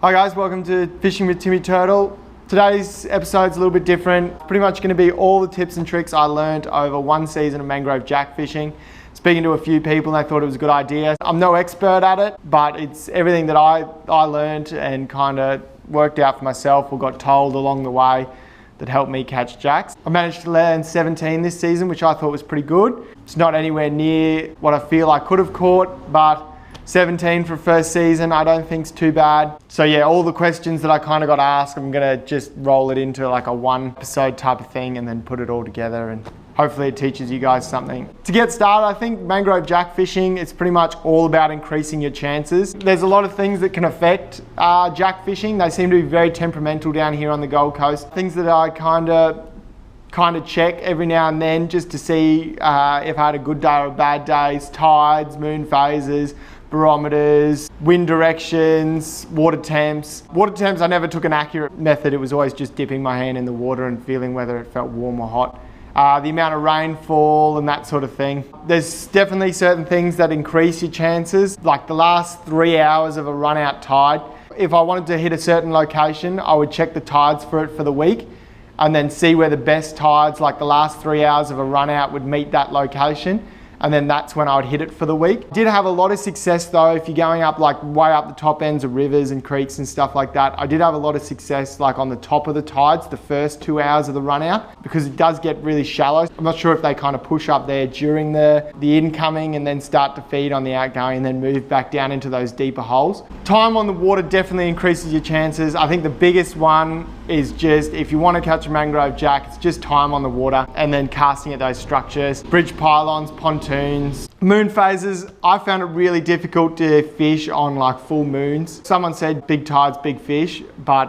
Hi guys, welcome to Fishing with Timmy Turtle. Today's episode's a little bit different. It's pretty much going to be all the tips and tricks I learned over one season of mangrove jack fishing. Speaking to a few people, and they thought it was a good idea. I'm no expert at it, but it's everything that I learned and kind of worked out for myself or got told along the way that helped me catch jacks. I managed to land 17 this season, which I thought was pretty good. It's not anywhere near what I feel I could have caught, but 17 for first season, I don't think is too bad. So yeah, all the questions that I kind of got asked, I'm gonna just roll it into like a one episode type of thing and then put it all together, and hopefully it teaches you guys something. To get started, I think mangrove jack fishing is pretty much all about increasing your chances. There's a lot of things that can affect jack fishing. They seem to be very temperamental down here on the Gold Coast. Things that I kind of check every now and then just to see if I had a good day or a bad day. Tides, moon phases, barometers, wind directions, water temps. Water temps, I never took an accurate method. It was always just dipping my hand in the water and feeling whether it felt warm or hot. The amount of rainfall and that sort of thing. There's definitely certain things that increase your chances, like the last 3 hours of a run out tide. If I wanted to hit a certain location, I would check the tides for it for the week and then see where the best tides, like the last 3 hours of a run out, would meet that location. And then that's when I would hit it for the week. Did have a lot of success though, if you're going up like way up the top ends of rivers and creeks and stuff like that. I did have a lot of success like on the top of the tides, the first 2 hours of the run out, because it does get really shallow. I'm not sure if they kind of push up there during the incoming and then start to feed on the outgoing and then move back down into those deeper holes. Time on the water definitely increases your chances. I think the biggest one is just, if you want to catch a mangrove jack, it's just time on the water and then casting at those structures. Bridge pylons, pontoons. Moon phases, I found it really difficult to fish on like full moons. Someone said big tides, big fish, but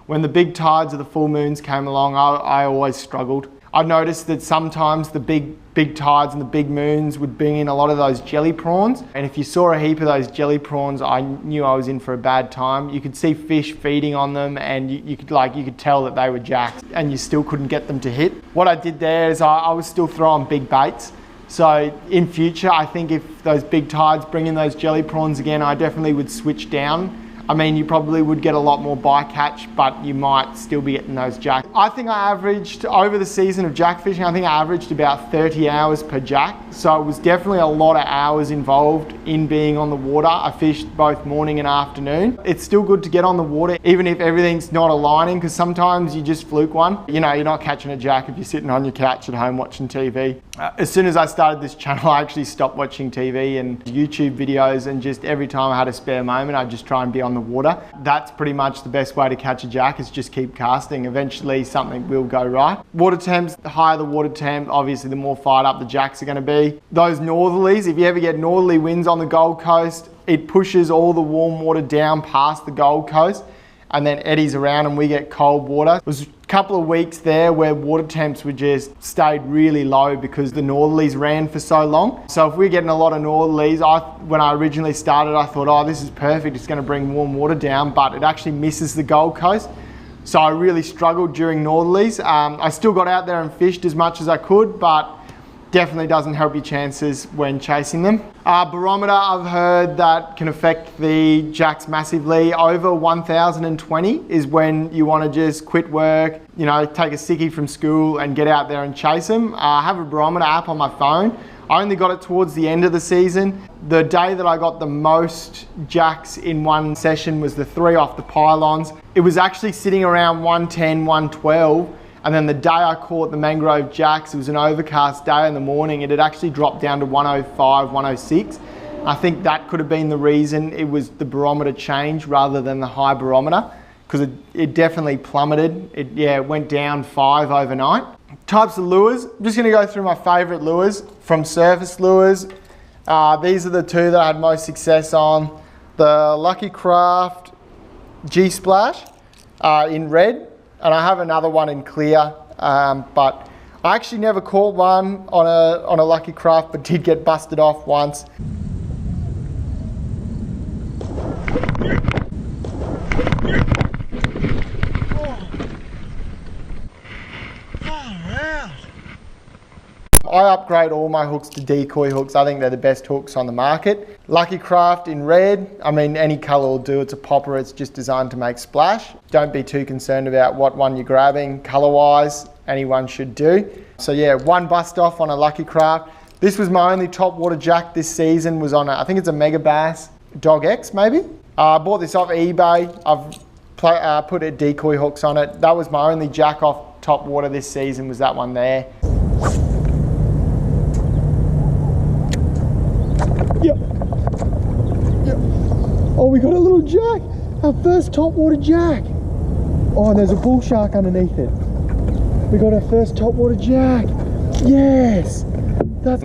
when the big tides of the full moons came along, I always struggled. I've noticed that sometimes the big tides and the big moons would bring in a lot of those jelly prawns. And if you saw a heap of those jelly prawns, I knew I was in for a bad time. You could see fish feeding on them and you could tell that they were jacks and you still couldn't get them to hit. What I did there is I was still throwing big baits. So in future, I think if those big tides bring in those jelly prawns again, I definitely would switch down. I mean, you probably would get a lot more bycatch, but you might still be getting those jacks. I think I averaged, over the season of jack fishing, I think I averaged about 30 hours per jack. So it was definitely a lot of hours involved in being on the water. I fished both morning and afternoon. It's still good to get on the water, even if everything's not aligning, because sometimes you just fluke one. You know, you're not catching a jack if you're sitting on your couch at home watching TV. As soon as I started this channel, I actually stopped watching TV and YouTube videos, and just every time I had a spare moment, I'd just try and be on the water. That's pretty much the best way to catch a jack, is just keep casting. Eventually something will go right. Water temps, the higher the water temp, obviously the more fired up the jacks are going to be. Those northerlies, if you ever get northerly winds on the Gold Coast, it pushes all the warm water down past the Gold Coast and then eddies around and we get cold water. It was a couple of weeks there where water temps were just stayed really low because the northerlies ran for so long. So if we're getting a lot of northerlies, when I originally started, I thought, oh, this is perfect, it's going to bring warm water down, but it actually misses the Gold Coast. So I really struggled during northerlies. I still got out there and fished as much as I could, but definitely doesn't help your chances when chasing them. Barometer, I've heard that can affect the jacks massively. Over 1020 is when you want to just quit work, you know, take a sickie from school and get out there and chase them. I have a barometer app on my phone. I only got it towards the end of the season. The day that I got the most jacks in one session was the 3 off the pylons. It was actually sitting around 110, 112. And then the day I caught the mangrove jacks, it was an overcast day in the morning. It had actually dropped down to 105, 106. I think that could have been the reason it was the barometer change rather than the high barometer, because it definitely plummeted. It went down 5 overnight. Types of lures, I'm just gonna go through my favorite lures. From surface lures, these are the two that I had most success on. The Lucky Craft G-Splash in red, and I have another one in clear, but I actually never caught one on a Lucky Craft, but did get busted off once. I upgrade all my hooks to decoy hooks. I think they're the best hooks on the market. Lucky Craft in red, I mean any color will do. It's a popper, it's just designed to make splash. Don't be too concerned about what one you're grabbing. Color wise, anyone should do. So yeah, one bust off on a Lucky Craft. This was my only top water jack this season, was on I think it's a Mega Bass Dog X maybe. I bought this off eBay. I've put decoy hooks on it. That was my only jack off top water this season, was that one there. Yep. Yep. Oh, we got a little jack. Our first top water jack. Oh, and there's a bull shark underneath it. We got our first top water jack. Yes.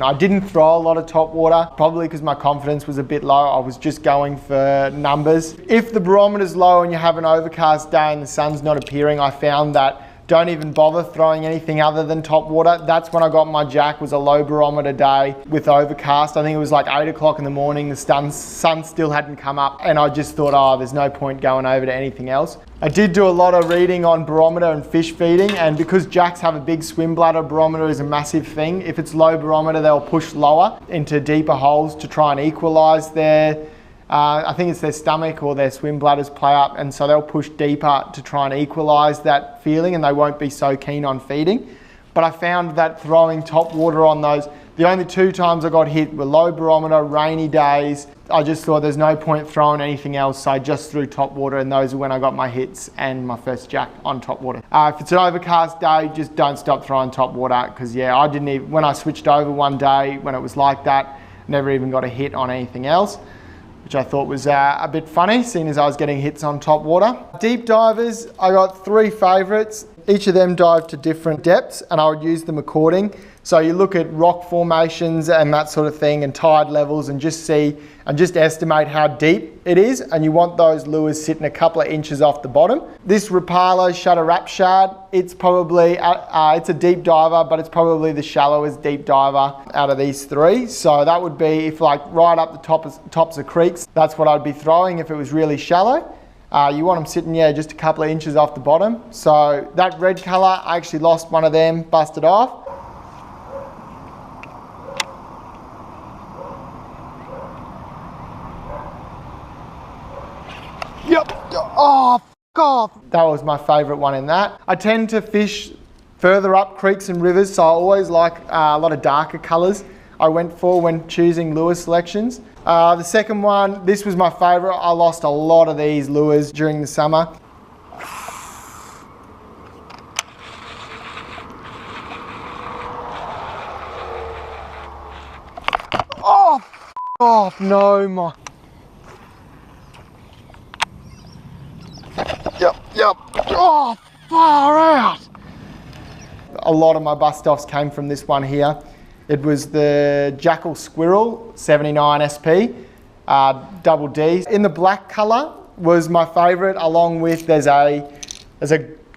I didn't throw a lot of top water, probably because my confidence was a bit low. I was just going for numbers. If the barometer's low and you have an overcast day and the sun's not appearing, I found that don't even bother throwing anything other than top water. That's when I got my jack, was a low barometer day with overcast. I think it was like 8 o'clock in the morning, the sun still hadn't come up, and I just thought, oh, there's no point going over to anything else. I did do a lot of reading on barometer and fish feeding, and because jacks have a big swim bladder, barometer is a massive thing. If it's low barometer, they'll push lower into deeper holes to try and equalize their I think it's their stomach or their swim bladders play up, and so they'll push deeper to try and equalize that feeling, and they won't be so keen on feeding. But I found that throwing top water on those, the only 2 times I got hit were low barometer, rainy days. I just thought there's no point throwing anything else, so I just threw top water, and those are when I got my hits and my first jack on top water. If it's an overcast day, just don't stop throwing top water, because yeah, I didn't even, when I switched over one day when it was like that, never even got a hit on anything else, which I thought was a bit funny, seeing as I was getting hits on top water. Deep divers, I got 3 favorites. Each of them dive to different depths, and I would use them according. So you look at rock formations and that sort of thing, and tide levels, and just see and just estimate how deep it is, and you want those lures sitting a couple of inches off the bottom. This Rapala Shutter Wrap Shad, it's probably it's a deep diver, but it's probably the shallowest deep diver out of these 3. So that would be, if like right up the tops of creeks, that's what I'd be throwing if it was really shallow. You want them sitting, yeah, just a couple of inches off the bottom. So that red color, I actually lost one of them, busted off. Yep. Oh, f off. That was my favorite one in that. I tend to fish further up creeks and rivers, so I always like a lot of darker colors I went for when choosing lure selections. The second one, this was my favorite. I lost a lot of these lures during the summer. Oh, f off, no, my. Yep. Oh, far out. A lot of my bust offs came from this one here. It was the Jackal Squirrel 79 SP, double D. In the black color was my favorite, along with there's a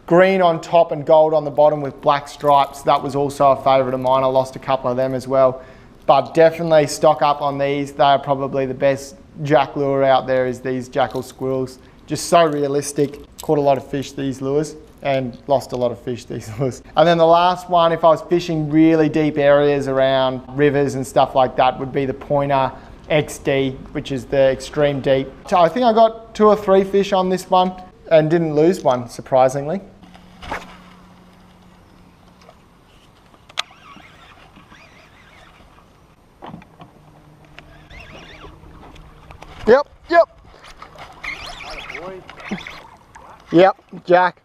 green on top and gold on the bottom with black stripes. That was also a favorite of mine. I lost a couple of them as well. But definitely stock up on these. They are probably the best jack lure out there, is these Jackal Squirrels. Just so realistic. Caught a lot of fish, these lures, and lost a lot of fish, these lures. And then the last one, if I was fishing really deep areas around rivers and stuff like that, would be the Pointer XD, which is the extreme deep. So I think I got 2 or 3 fish on this one and didn't lose one, surprisingly. Yep. Yep, jack.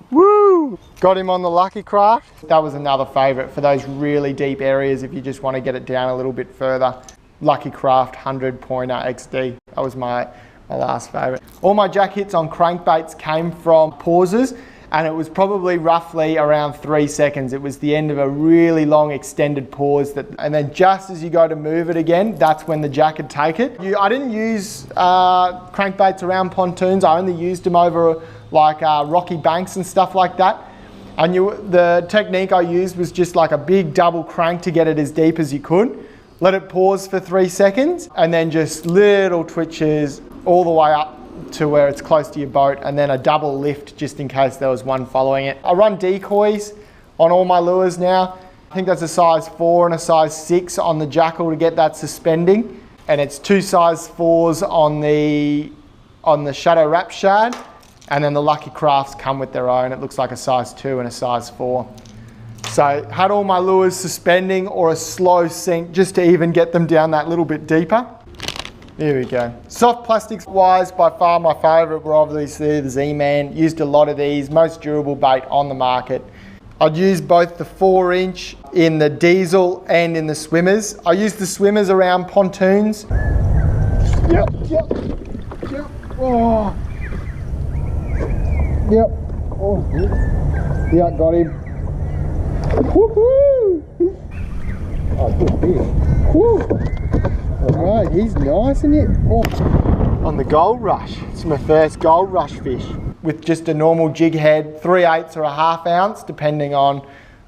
Woo! Got him on the Lucky Craft. That was another favorite for those really deep areas if you just want to get it down a little bit further. Lucky Craft 100 Pointer XD. That was my last favorite. All my jack hits on crankbaits came from pauses, and it was probably roughly around 3 seconds. It was the end of a really long extended pause, and then just as you go to move it again, that's when the jack would take it. I didn't use crankbaits around pontoons. I only used them over like rocky banks and stuff like that. And the technique I used was just like a big double crank to get it as deep as you could. Let it pause for 3 seconds, and then just little twitches all the way up to where it's close to your boat, and then a double lift just in case there was one following it. I run decoys on all my lures now. I think that's a size 4 and a size 6 on the Jackal to get that suspending. And it's 2 size 4s on the Shadow Wrap shad. And then the Lucky Crafts come with their own. It looks like a size 2 and a size 4. So had all my lures suspending or a slow sink just to even get them down that little bit deeper. Here we go. Soft plastics wise, by far my favourite were obviously the Z-Man. Used a lot of these, most durable bait on the market. I'd use both the 4-inch in the diesel and in the swimmers. I use the swimmers around pontoons. Yep. Oh. Yep. Oh, yeah, got him. Woohoo! Oh, good fish. Woo! Alright, he's nice, isn't it? Oh. On the Gold Rush. It's my first Gold Rush fish. With just a normal jig head, 3/8 or a 1/2 ounce, depending on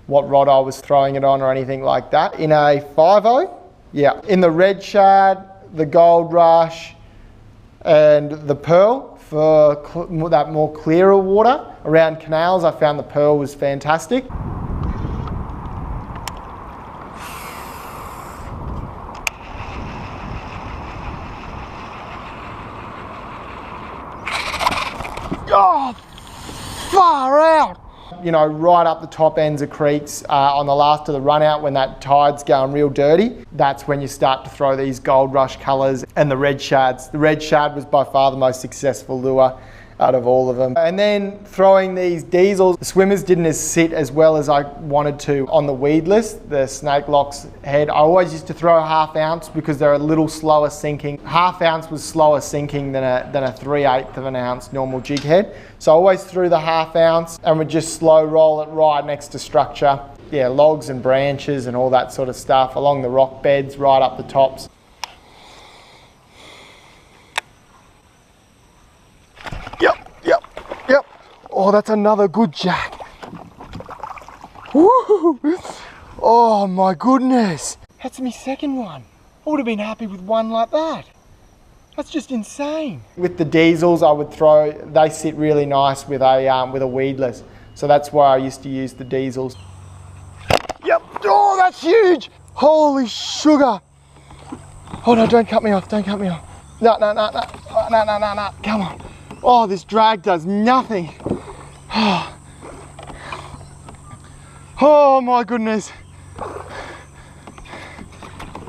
what rod I was throwing it on or anything like that. In a 5/0, yeah. In the red shad, the Gold Rush, and the Pearl for that more clearer water. Around canals, I found the Pearl was fantastic. Oh, far out! You know, right up the top ends of creeks on the last of the run out when that tide's going real dirty. That's when you start to throw these Gold Rush colours and the red shads. The red shad was by far the most successful lure out of all of them. And then throwing these diesels, the swimmers didn't sit as well as I wanted to on the weedless, the Snake Locks head. I always used to throw a 1/2 ounce because they're a little slower sinking. 1/2 ounce was slower sinking than a 3/8 of an ounce normal jig head. So I always threw the 1/2 ounce and would just slow roll it right next to structure. Yeah, logs and branches and all that sort of stuff along the rock beds, right up the tops. Yep. Oh, that's another good jack. Woo! Oh my goodness. That's my second one. I would have been happy with one like that. That's just insane. With the diesels, I would throw, they sit really nice with a weedless. So that's why I used to use the diesels. Yep. Oh, that's huge. Holy sugar. Oh no, don't cut me off, don't cut me off. No. Come on. Oh, this drag does nothing. Oh my goodness.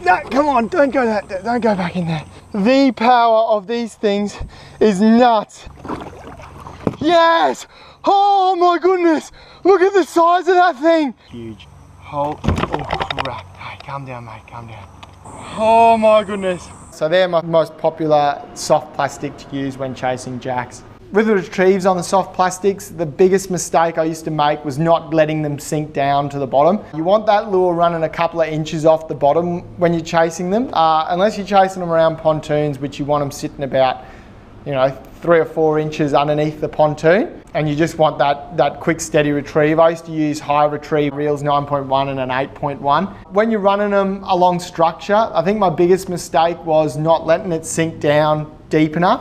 No, come on, don't go back in there. The power of these things is nuts. Yes! Oh my goodness! Look at the size of that thing! Huge. Oh crap. Hey, calm down, mate, calm down. Oh my goodness. So they're my most popular soft plastic to use when chasing jacks. With the retrieves on the soft plastics, the biggest mistake I used to make was not letting them sink down to the bottom. You want that lure running a couple of inches off the bottom when you're chasing them, unless you're chasing them around pontoons, which you want them sitting about, 3 or 4 inches underneath the pontoon, and you just want that quick steady retrieve. I used to use high retrieve reels, 9.1 and an 8.1. When you're running them along structure, I think my biggest mistake was not letting it sink down deep enough.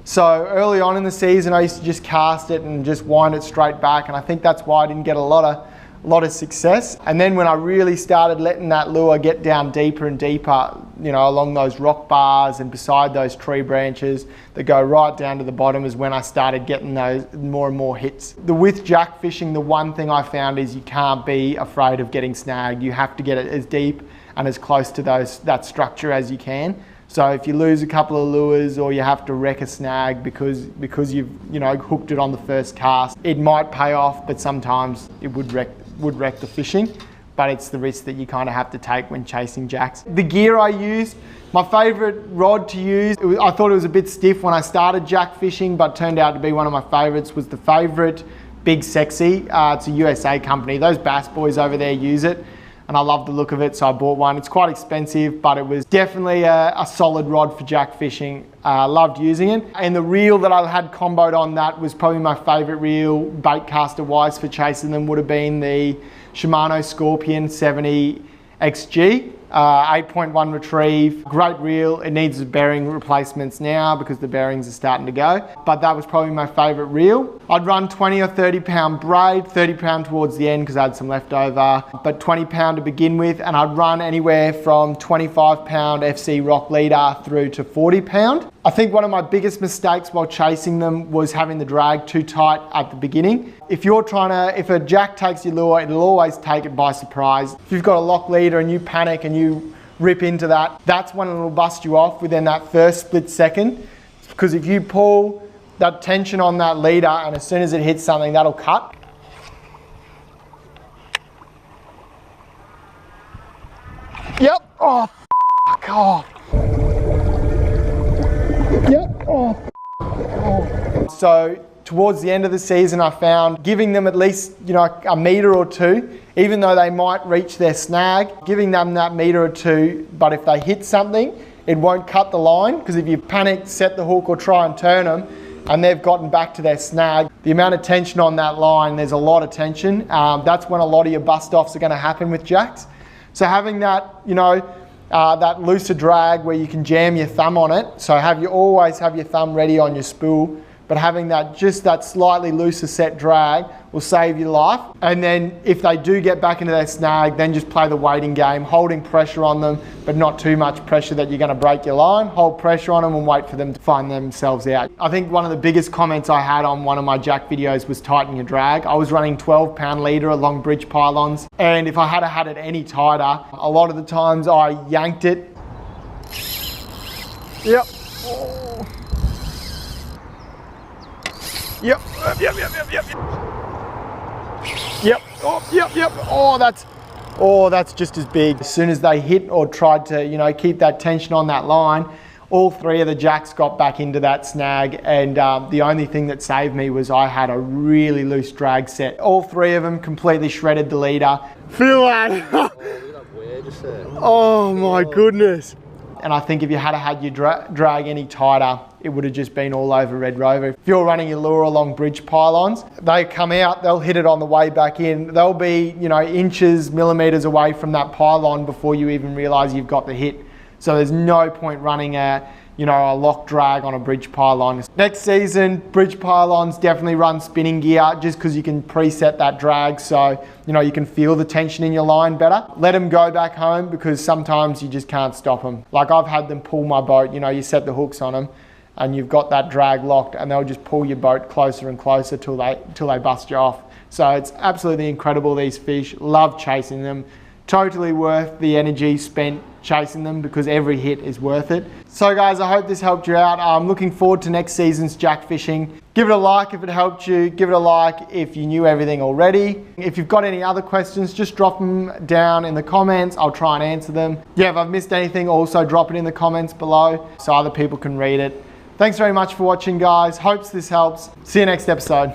So early on in the season, I used to just cast it and just wind it straight back, and I think that's why I didn't get a lot of success. And then when I really started letting that lure get down deeper and deeper, along those rock bars and beside those tree branches that go right down to the bottom, is when I started getting those more and more hits. With jack fishing, the one thing I found is you can't be afraid of getting snagged. You have to get it as deep and as close to that structure as you can. So if you lose a couple of lures or you have to wreck a snag because you've hooked it on the first cast, it might pay off, but sometimes it would wreck the fishing. But it's the risk that you kind of have to take when chasing jacks. The gear I used, my favourite rod to use, I thought it was a bit stiff when I started jack fishing, but turned out to be one of my favourites, was the Favourite Big Sexy. It's a USA company. Those Bass boys over there use it, and I love the look of it, so I bought one. It's quite expensive, but it was definitely a solid rod for jack fishing. Loved using it. And the reel that I had comboed on that was probably my favourite reel, bait caster wise, for chasing them, would have been the Shimano Scorpion 70 XG. 8.1 retrieve, great reel. It needs bearing replacements now because the bearings are starting to go, but that was probably my favorite reel. I'd run 20 or 30 pound braid, 30 pound towards the end because I had some leftover, but 20 pound to begin with, and I'd run anywhere from 25 pound FC rock leader through to 40 pound. I think one of my biggest mistakes while chasing them was having the drag too tight at the beginning. If a jack takes your lure, it'll always take it by surprise. If you've got a lock leader and you panic and you rip into that, that's when it'll bust you off within that first split second. Because if you pull that tension on that leader and as soon as it hits something, that'll cut. Yep, oh, fuck off. Yep, oh. So towards the end of the season, I found giving them at least, a meter or two, even though they might reach their snag, giving them that meter or two, but if they hit something, it won't cut the line, because if you panic, set the hook or try and turn them, and they've gotten back to their snag, the amount of tension on that line, there's a lot of tension. That's when a lot of your bust offs are gonna happen with jacks. So having that, that looser drag where you can jam your thumb on it, so always have your thumb ready on your spool, but having that slightly looser set drag will save your life. And then if they do get back into their snag, then just play the waiting game, holding pressure on them, but not too much pressure that you're gonna break your line. Hold pressure on them and wait for them to find themselves out. I think one of the biggest comments I had on one of my jack videos was tighten your drag. I was running 12 pound leader along bridge pylons, and if I had it any tighter, a lot of the times I yanked it. Yep. Yep. Yep. Oh, that's just as big. As soon as they hit or tried to, keep that tension on that line, all three of the jacks got back into that snag, and the only thing that saved me was I had a really loose drag set. All three of them completely shredded the leader. Feel that? Oh my goodness. And I think if you had your drag any tighter, it would have just been all over Red Rover. If you're running your lure along bridge pylons, they come out, they'll hit it on the way back in. They'll be, inches, millimeters away from that pylon before you even realize you've got the hit. So there's no point running a lock drag on a bridge pylon. Next season, bridge pylons definitely run spinning gear just because you can preset that drag, so you can feel the tension in your line better. Let them go back home because sometimes you just can't stop them. Like I've had them pull my boat, you set the hooks on them and you've got that drag locked and they'll just pull your boat closer and closer till they bust you off. So it's absolutely incredible, these fish. Love chasing them. Totally worth the energy spent chasing them because every hit is worth it. So guys, I hope this helped you out. I'm looking forward to next season's jack fishing. Give it a like if it helped you. Give it a like if you knew everything already. If you've got any other questions, just drop them down in the comments. I'll try and answer them. Yeah, if I've missed anything, also drop it in the comments below so other people can read it. Thanks very much for watching, guys. Hopes this helps. See you next episode.